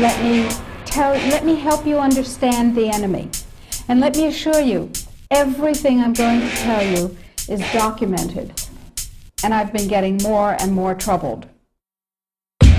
let me help you understand the enemy. And let me assure you, everything I'm going to tell you is documented. And I've been getting more and more troubled.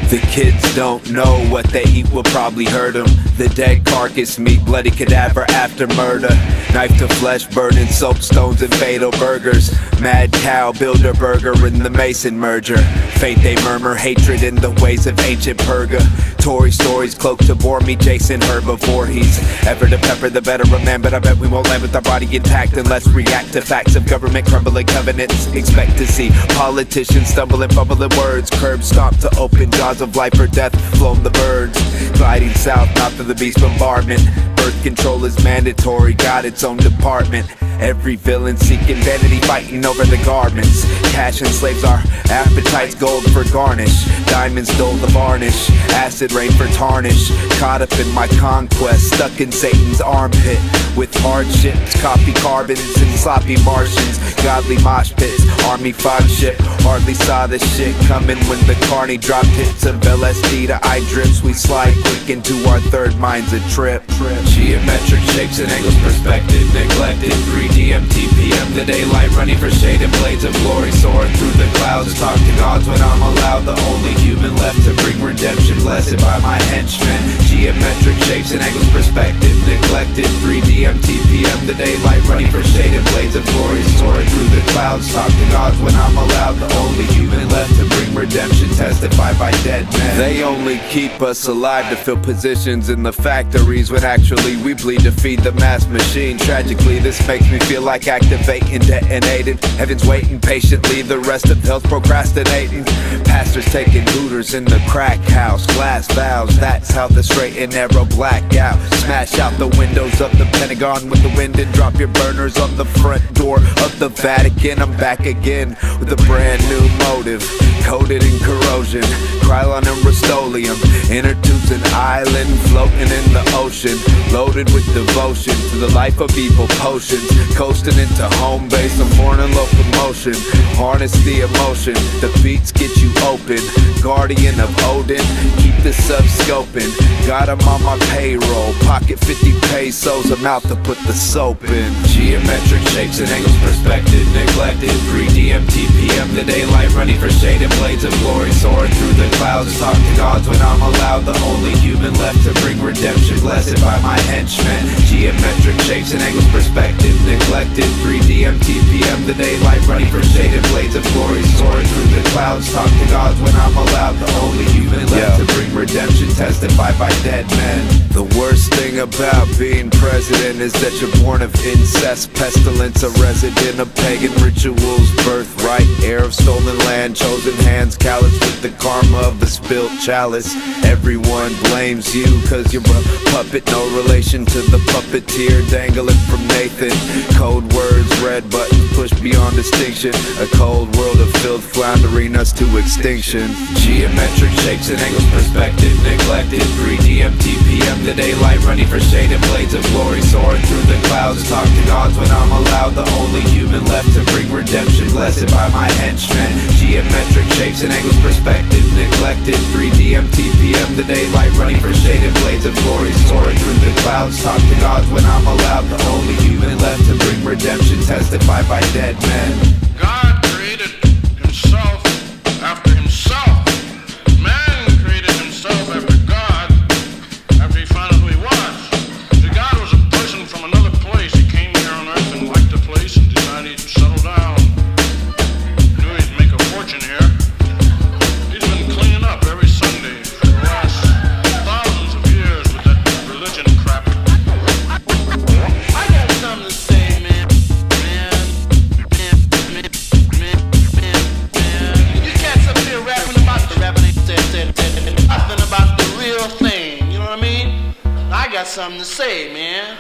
The kids don't know what they eat will probably hurt them. The dead carcass, meat, bloody cadaver after murder. Knife to flesh, burning soapstones and fatal burgers. Mad cow, builder burger in the Mason merger. Fate they murmur, hatred in the ways of ancient purgatory stories cloaked to bore me, Jason herbivore. He's ever to pepper the better a man, but I bet we won't land with our body intact unless react to facts of government crumbling covenants. Expect to see politicians stumble and fumble in words. Curb stomp to open jaws of life or death, flown the birds, gliding south, mouth of the beast bombardment. Birth control is mandatory, got its own department. Every villain seeking vanity, fighting over the garments. Cash enslaves our appetites, gold for garnish. Diamonds dull the varnish, acid rain for tarnish. Caught up in my conquest, stuck in Satan's armpit. With hardships, copy carbons and sloppy Martians. Godly mosh pits, Army 5 ship. Hardly saw this shit coming when the carny dropped hits of LSD to eye drips. We slide quick into our third mind's a trip. Geometric shapes and angles, perspective neglected. 3D MTPM, the daylight running for shaded blades of glory, soaring through the clouds. Talk to gods when I'm allowed, the only human left to bring redemption, blessed by my henchmen. Geometric shapes and angles, perspective neglected. 3D MTPM, the daylight running for shaded blades of glory, soaring through the clouds. Talk to gods when I'm allowed, the only human left to bring redemption, testified by dead men. They only keep us alive to fill positions in the factories, when actually we bleed to feed the mass machine. Tragically, this makes me feel like activating, detonating. Heaven's waiting patiently, the rest of hell's procrastinating. Pastors taking looters in the crack house. Glass vows, that's how the straight and narrow black out. Smash out the windows of the Pentagon with the wind and drop your burners on the front door of the Vatican. I'm back again with a brand new motive, coated in corrosion, Krylon and Rust-Oleum. Inner tubes an island floating in the ocean, loaded with devotion to the life of evil potions. Coasting into home base, I'm born in locomotion. Harness the emotion, the beats get you open. Guardian of Odin, keep the sub scoping. Got 'em on my payroll, pocket 50 pesos, I'm out to put the soap in. Geometric shapes and angles, perspective neglected. 3D MTPM, the daylight running for shaded blades of glory, soaring through the clouds. Talk to gods when I'm allowed, the only human left to bring redemption, blessed by my henchmen. Geometric shapes and angles, perspective neglected. 3D MTPM, the daylight running for shaded blades of glory, soaring through the clouds. Talk to gods when I'm allowed, the only human left to bring redemption, testified by dead men. The worst thing about being president is that you're born of incest, pestilence, a resident of pagan rituals, birthright, heir of stolen land, chosen hands, callous with the karma of the spilt chalice. Everyone blames you cause you're a puppet, no relation to the puppeteer dangling from Nathan. Code words, red buttons pushed beyond distinction, a cold world of filth floundering us to extinction. Geometric shapes and angles, perspective neglected. 3D MTPM, the daylight running for shaded blades of glory, soaring through the clouds. Talk to gods when I'm allowed, the only human left to bring redemption, blessed by my henchmen. Geometric shapes and angles, perspective neglected. 3D MTPM, the daylight running for shaded blades of glory, soaring through the clouds. Talk to gods when I'm allowed, the only human left to bring redemption, testified by dead men. God created himself after himself. Man created himself after God, after he found out who he was. See, God was a person from another place. He came here on earth and liked the place and decided he'd settle down. Knew he'd make a fortune here. He's been cleaning up every Sunday for the last thousands of years with that religion crap. I got something to say, man. You cats up here rapping about nothing about the real thing. You know what I mean? I got something to say, man.